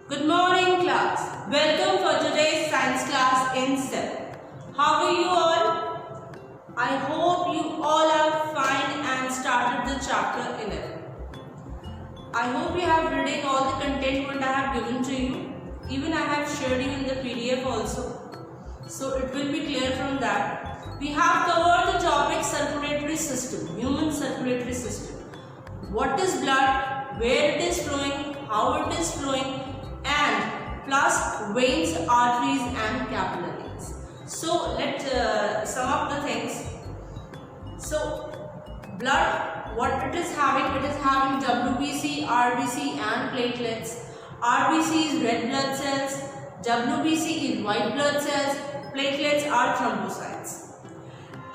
Good morning class. Welcome for today's science class in STEM. How are you all? I hope you all are fine and started the chapter 11. I hope you have read all the content what I have given to you. Even I have shared you in the PDF also. So it will be clear from that. We have covered the topic circulatory system, human circulatory system. What is blood, where it is flowing, how it is flowing, and plus veins, arteries and capillaries. So let's sum up the things. So blood, what it is having WBC, RBC and platelets. RBC is red blood cells, WBC is white blood cells, platelets are thrombocytes.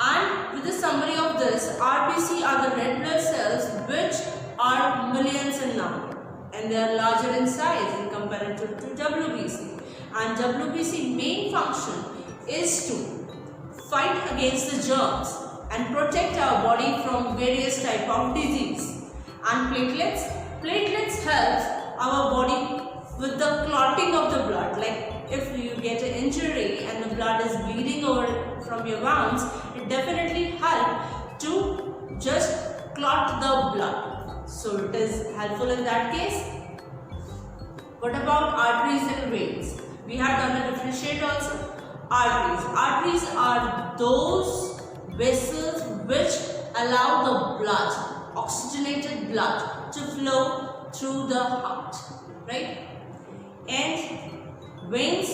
And with the summary of this, RBC are the red blood cells which are millions in number and they are larger in size in comparison to WBC. And WBC main function is to fight against the germs and protect our body from various type of disease. And platelets help our body with the clotting of the blood. Like if you get an injury and the blood is bleeding over from your wounds, it definitely helps to just clot the blood. So it is helpful in that case. What about arteries and veins? We have done a differentiate also. Arteries are those vessels which allow the blood, oxygenated blood, to flow through the heart, right? And veins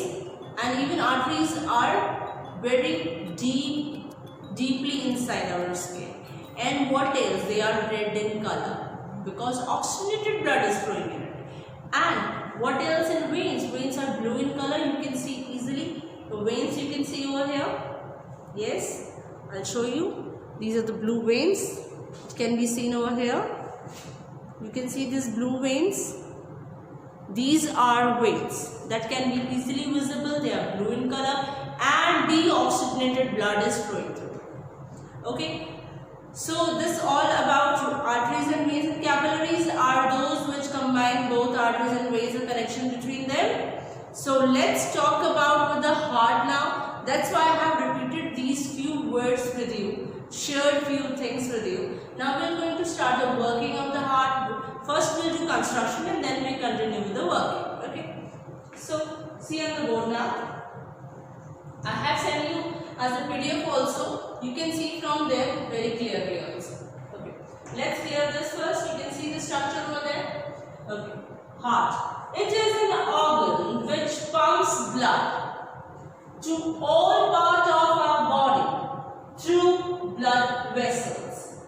and even arteries are very deeply inside our skin. And what else? They are red in color because oxygenated blood is flowing in it. And what else in veins? Veins are blue in color, you can see easily. The veins you can see over here. Yes, I'll show you. These are the blue veins which can be seen over here. You can see these blue veins. These are veins that can be easily visible. They are blue in color and deoxygenated blood is flowing through. Okay. So this all about arteries and veins and capillaries are those which combine both arteries and veins and connection between them. So let's talk about the heart now. That's why I have repeated these few words with you, shared few things with you. Now we are going to start the working of the heart. First we'll do construction and then we continue with the working. Okay. So see on the board now. I have sent you as a PDF also. You can see from there very clearly also. Okay. Let's clear this first. You can see the structure over there. Okay. Heart. It is an organ which pumps blood to all parts of our body through blood vessels.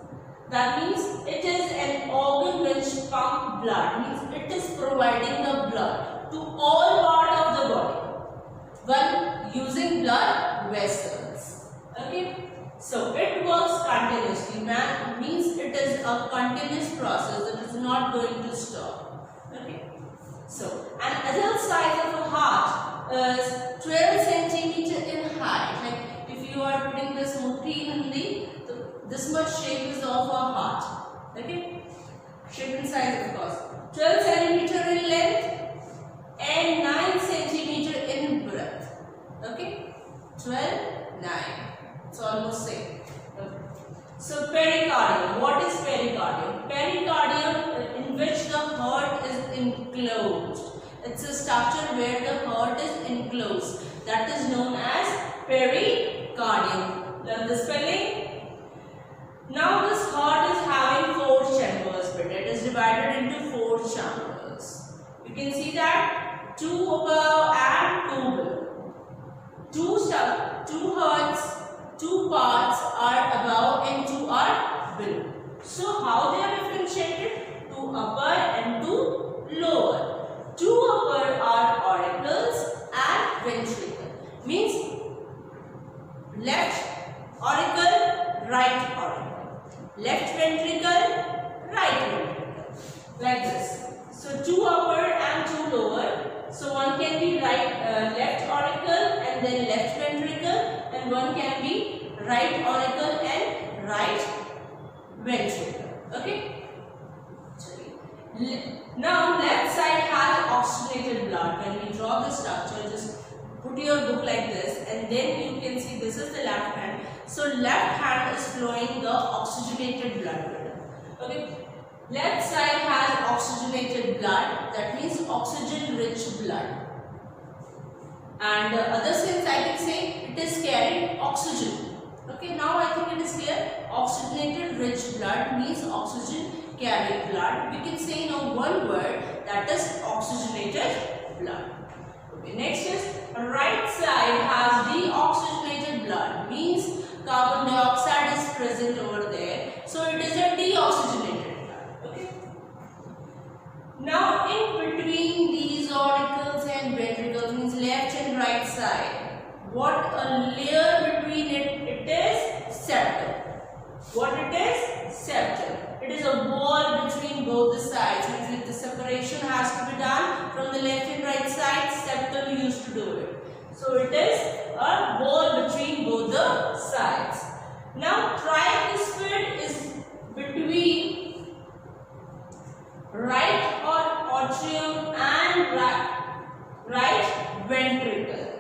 That means it is an organ which pumps blood. Means it is providing the blood to all parts of the body while using blood vessels. Okay. So it works continuously. Means it is a continuous process. It is not going to stop. Okay. So an adult size of a heart is 12 centimeter in height. Like if you are putting this muthi in Hindi, this much shape is of a heart. Okay. Shape and size of course. 12 centimeter in length and 9 centimeter in breadth. Okay. 12, 9. It's almost same. Okay. So pericardium. What is pericardium? Pericardium in which the heart is enclosed. It's a structure where the heart is enclosed. That is known as pericardium. Learn the spelling. Now this heart is having 4 chambers, but it is divided into 4 chambers. You can see that 2 above and 2 below. Two hearts, 2 parts are above and 2 are below. So how they are differentiated? 2 upper and 2 lower. 2 upper are auricles and ventricle. Means left auricle, right auricle. Left ventricle, right ventricle. Like this. So 2 upper and 2 lower. So one can be left auricle and then left ventricle, and one can be right auricle and right ventricle. Okay. Now left side has oxygen oxygenated blood. When we draw the structure, just put your book like this and then you can see this is the left hand. So left hand is flowing the oxygenated blood. Okay. Left side has oxygenated blood, that means oxygen rich blood. And other sense I can say it is carrying oxygen. Okay, now I think it is clear. Oxygenated rich blood means oxygen carrying blood. We can say in one word, that is oxygenated blood. Okay, next is right side has deoxygenated blood, means carbon dioxide is present over there. So it is a deoxygenated blood. Okay. Now in between these auricles and ventricles, means left and right side, what a layer between it is septum. What it is? Septum. It is a wall between both the sides. Means if the separation has to be done from the left and right side, septum used to do it. So it is a wall between both the sides. Now tricuspid is between right atrium and right ventricle.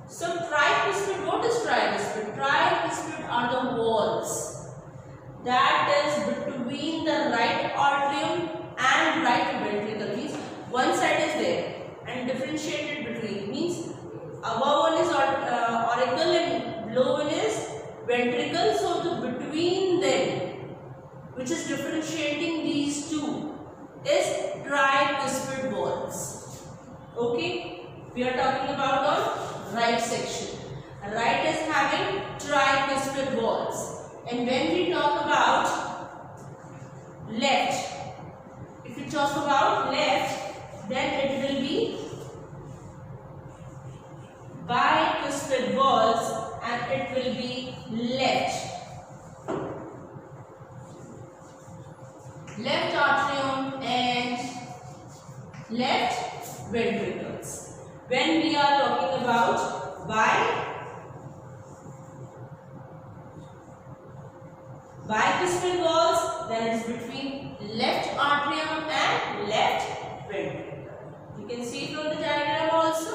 So tricuspid, what is tricuspid? Tricuspid are the walls that is between the right atrium and right ventricle. Means one side is there and differentiated between, means above one is auricle and below one is ventricle. So the between them, which is differentiating these two, is tricuspid walls. Okay, we are talking about on right section. Right is having tricuspid walls. And when we talk about left, if we talk about left, then it will be bicuspid walls and it will be left atrium and left ventricles. When we are talking about bicuspid walls, then it is between left atrium and left ventricle. You can see from the diagram also.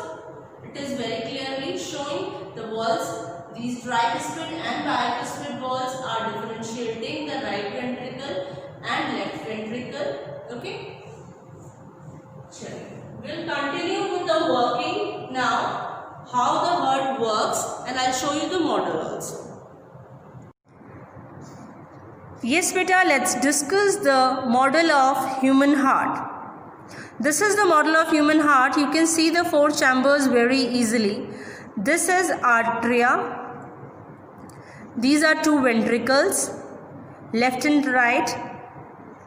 It is very clearly showing the walls. These tricuspid and bicuspid walls are differentiating the right ventricle and left ventricle. Okay. We'll continue with the working now, how the heart works, and I'll show you the model also. Yes beta, let's discuss the model of human heart. This is the model of human heart. You can see the four chambers very easily. This is atria. These are two ventricles, left and right.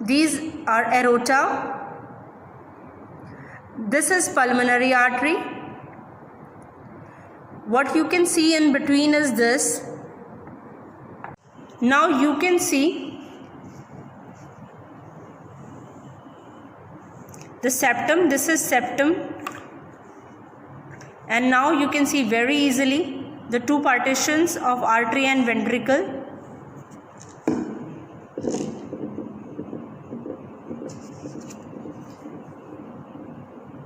These are aorta. This is pulmonary artery. What you can see in between is this. Now you can see the septum. This is septum. And now you can see very easily the two partitions of artery and ventricle.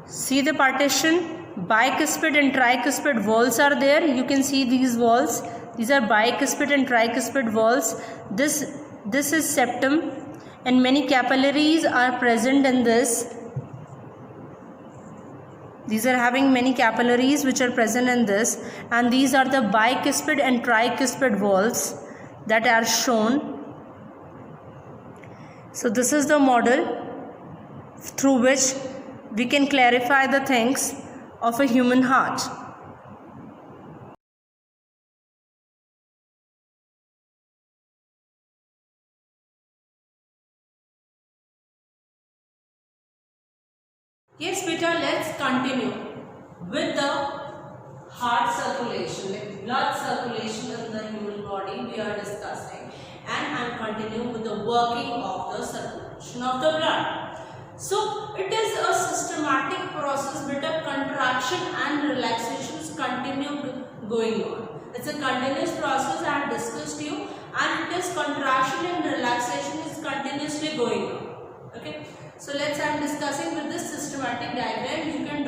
See the partition, bicuspid and tricuspid walls are there. You can see these walls. These are bicuspid and tricuspid walls. This is septum and many capillaries are present in this. These are having many capillaries which are present in this, and these are the bicuspid and tricuspid walls that are shown. So this is the model through which we can clarify the things of a human heart. Yes beta, let's continue with the heart circulation, like blood circulation in the human body we are discussing, and I am continuing with the working of the circulation of the blood. So it is a systematic process, beta. Contraction and relaxation is continued going on. It's a continuous process I have discussed to you, and it is contraction and relaxation is continuously going on. Okay. So let's, I am discussing with this systematic diagram. You can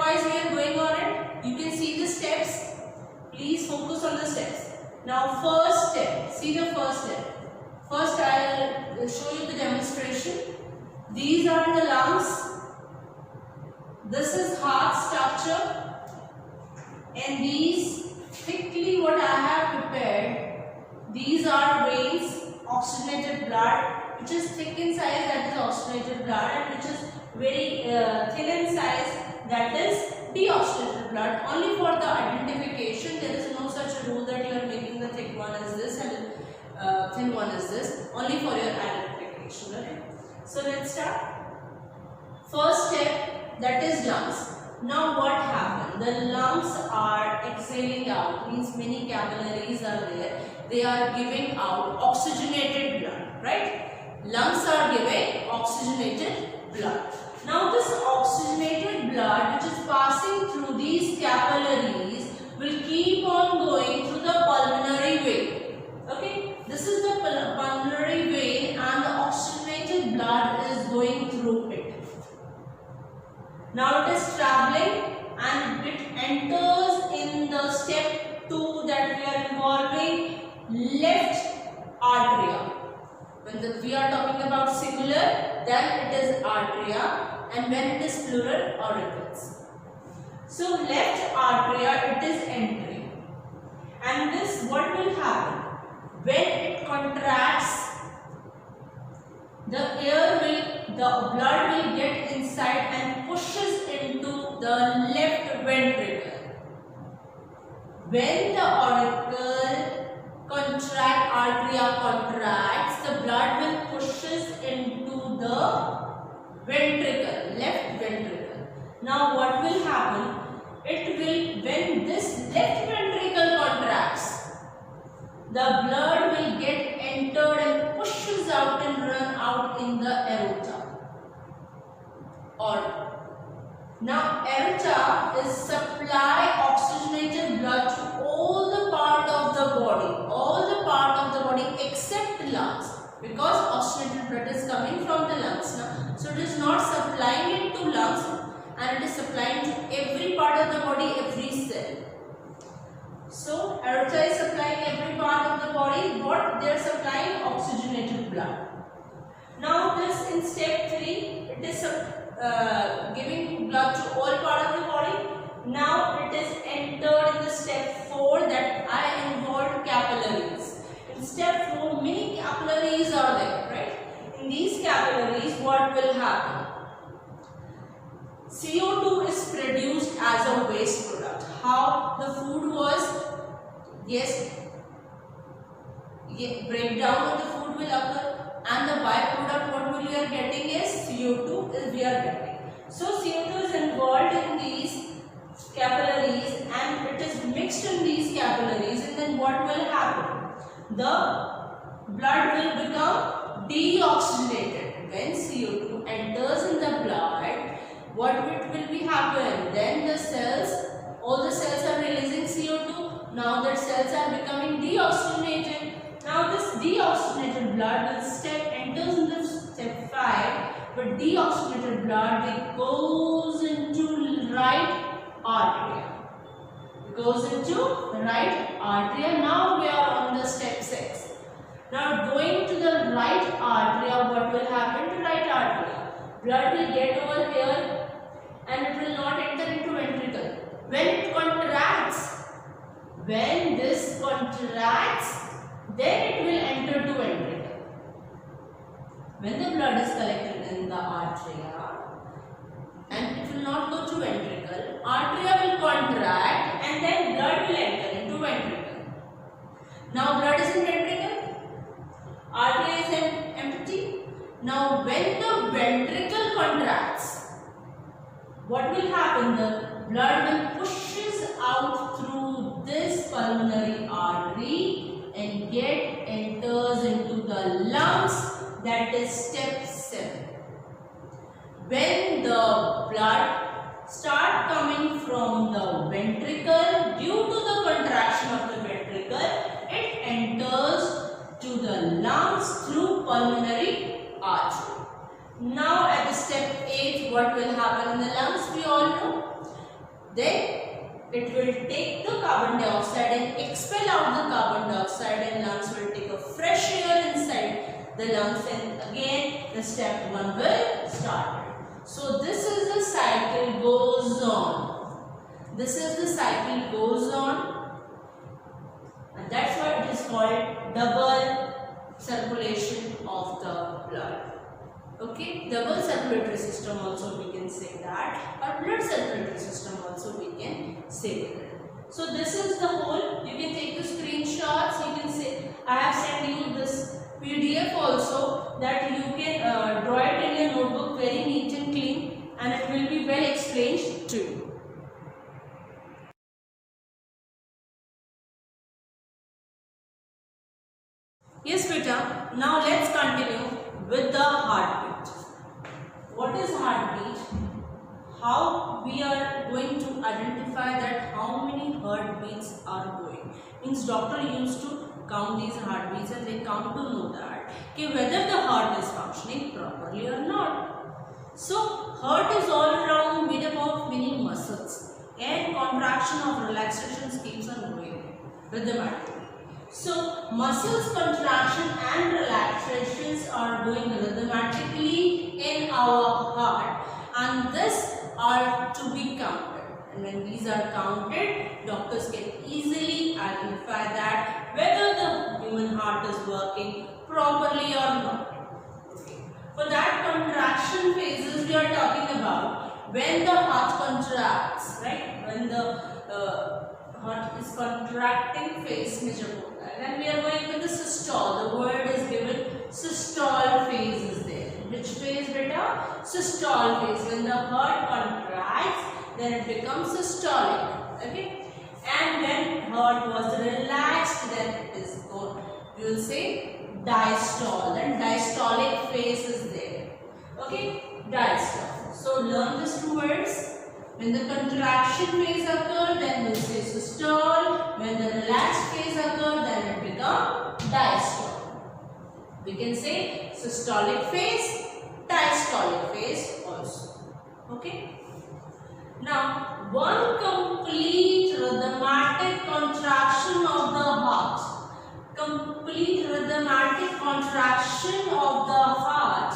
wise we are going on it. You can see the steps. Please focus on the steps. Now first step, see the first step. First I will show you the demonstration. These are the lungs. This is heart structure. And these thickly what I have prepared, these are veins, oxygenated blood, which is thick in size, that is oxygenated blood, and which is very thin in size, that is deoxygenated blood. Only for the identification, there is no such rule that you are making the thick one as this and thin one as this. Only for your identification. Okay? So let's start. First step, that is lungs. Now what happened? The lungs are exhaling out, means many capillaries are there. They are giving out oxygenated blood, right? Lungs are giving oxygenated blood. Now this oxygenated blood which is passing through these capillaries will keep on going through the pulmonary vein. Okay, this is the pulmonary vein and the oxygenated blood is going through it. Now it is traveling and it enters in the step 2 that we are involving left arteria. When we are talking about singular, then it is arteria, and when it is plural, auricles. So left arteria, it is entering, and this what will happen? When it contracts, the blood will get inside and pushes into the left ventricle. When the auricle arteria contracts, the blood will pushes into the ventricle, left ventricle. Now what will happen? It will, when this left ventricle contracts, the blood will get entered and pushes out and run out in the aorta. Now aorta is supply oxygenated blood to all the part of the body except the lungs, because oxygenated blood is coming from the lungs now. So it is not supplying it to lungs and it is supplying to every part of the body, every cell. So aorta is supplying every part of the body, but they are supplying oxygenated blood. Now this in step 3, it is giving blood to all part of the body. Now it is entered in the step 4 that I involved capillaries. In step 4, many capillaries are there, right? In these capillaries, what will happen? CO2 is produced as a waste product. How the food was? Yes, breakdown of the food will occur, and the byproduct what we are getting is CO2 is we are getting. So CO2 is involved in these capillaries and it is mixed in these capillaries, and then what will happen? The blood will become deoxygenated. When CO2 enters in the blood, what will be happen? Then the cells, all the cells are releasing CO2. Now the cells are becoming deoxygenated. Now this deoxygenated blood will enters into step 5, but deoxygenated blood it goes into right arteria. Goes into the right arteria. Now we are on the step 6. Now going to the right arteria, what will happen to right arteria? Blood will get over here and it will not enter into ventricle. When it contracts, when this contracts, then it will enter to ventricle. When the blood is collected in the arteria and it will not go to ventricle, arteria will contract and then blood will enter into ventricle. Now blood is in ventricle, arteria is empty. Now when the ventricle contracts, what will happen? The blood will pushes out through this pulmonary artery and enters into the lungs, that is step 7. When the blood start coming from the ventricle, due to the contraction of the ventricle, it enters to the lungs through pulmonary artery. Now at the step 8, what will happen in the lungs? We all know. it will take the carbon dioxide and expel out the carbon dioxide, and lungs will take a fresh air inside the lungs, and again the step 1 will start. So this is the cycle goes on. This is the cycle goes on, and that's why it is called double circulation of the blood. Okay, double circulatory system also we can say that, or blood circulatory system also we can say that. So this is the whole. You can take the screenshots. You can say I have sent you this PDF also, that you can draw it in your notebook very neat and clean, and it will be well explained to you. Yes, beta. Now let's continue with the heartbeat. What is heartbeat? How we are going to identify that how many heartbeats are going. Means doctor used to count these heartbeats, and they count to know that whether the heart is functioning properly or not. So heart is all around made up of many muscles, and contraction of relaxation keeps on going rhythmatically. So muscles contraction and relaxations are going rhythmatically in our heart, and this are to be counted. And when these are counted, doctors can easily identify that whether the human heart is working properly or not. Okay. For that, contraction phases we are talking about when the heart contracts, right? When the heart is contracting phase measure. Then we are going with the systole. The word is given systole phase is there. Which phase, beta? Systole phase. When the heart contracts, then it becomes systolic. Okay. And when heart was relaxed, then it is going. We will say diastole. And diastolic phase is there. Okay. Diastole. So learn these two words. When the contraction phase occurs, then we will say systole. When the relaxed phase occurs, then it becomes diastole. We can say systolic phase, diastolic phase also. Okay. Now, one complete rhythmatic contraction of the heart. Complete rhythmatic contraction of the heart,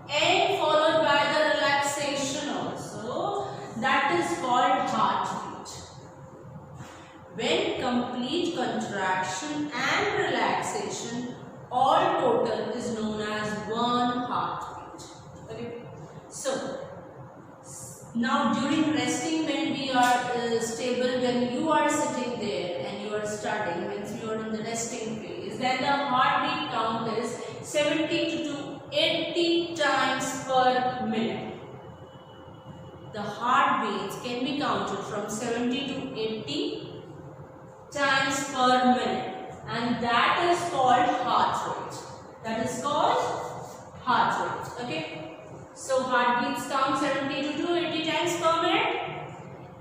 and followed by the relaxation also. That is called heartbeat. When complete contraction and relaxation all total is known as one heartbeat. Okay. So now during resting, when we are stable, when you are sitting there and you are studying, when you are in the resting phase, then the heartbeat count is 70 to 80 times per minute. The heartbeats can be counted from 70 to 80 times per minute, and that is called heart rate. That is called heart rate. Okay. So heartbeats count 70 to 80 times per minute,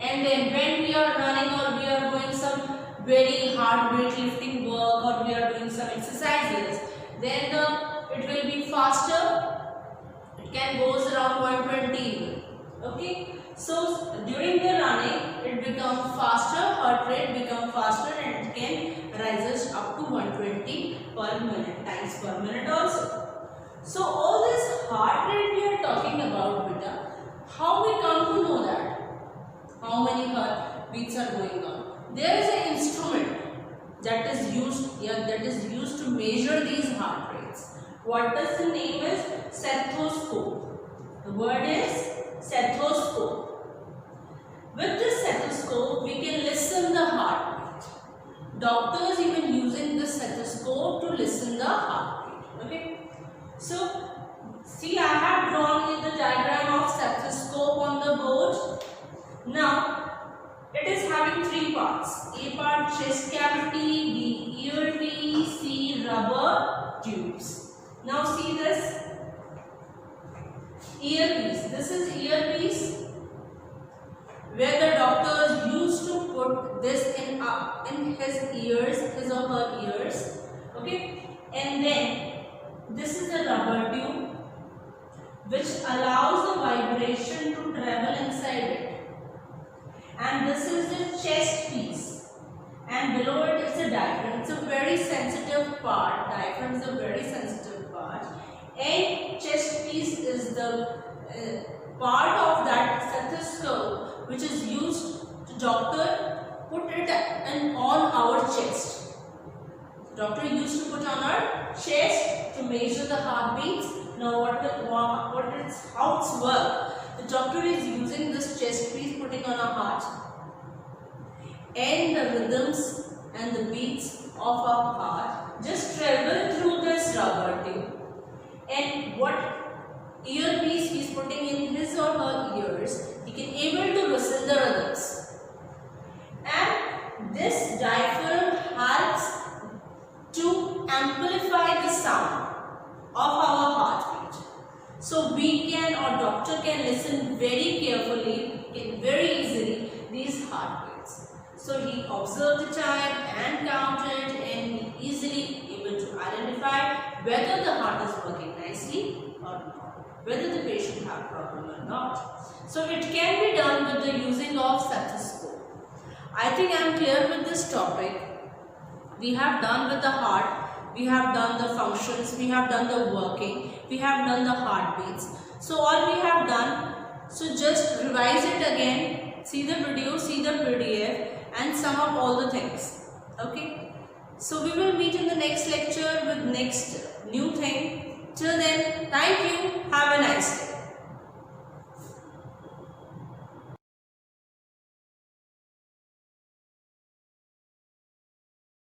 and then when we are running or we are doing some very hard weightlifting work or we are doing some exercises, then it will be faster. It can goes around 120. Okay, so during the running it becomes faster, heart rate becomes faster, and it can rises up to 120 per minute times per minute also. So all this heart rate we are talking about, beta, how we come to know that? How many heartbeats are going on? There is an instrument that is used to measure these heart rates. What does the name is? Stethoscope. The word is stethoscope. With this stethoscope, we can listen the heartbeat. Doctors even using the stethoscope to listen the heartbeat. Okay. So, see, I have drawn you the diagram of stethoscope on the board. Now, it is having three parts. A part chest cavity, B earpiece, C rubber tubes. Now see this earpiece. This is earpiece where the doctors used to put this in his ears, his or her ears. Okay, and then this is a rubber tube which allows the vibration to travel inside it. And this is the chest very sensitive part. Diaphragm is a very sensitive part, and chest piece is the part of that stethoscope which is used to doctor put it on our chest. Doctor used to put on our chest to measure the heartbeats. Now how it's work? The doctor is using this chest piece, putting on our heart, and the rhythms and the beats of our heart just travel through this rubber tube. And what earpiece he is putting in his or her ears, he can able to listen the rhythms. And this diaphragm helps to amplify the sound of our heartbeat. So we can, or doctor can listen very carefully, very easily these heartbeats. So he observed the time and counted, and he easily able to identify whether the heart is working nicely or not, whether the patient have problem or not. So it can be done with the using of stethoscope. I think I am clear with this topic. We have done with the heart, we have done the functions, we have done the working, we have done the heartbeats. So all we have done, so just revise it again, see the video, see the PDF, and sum up all the things. Okay. So we will meet in the next lecture with next new thing. Till then, thank you. Have a nice day.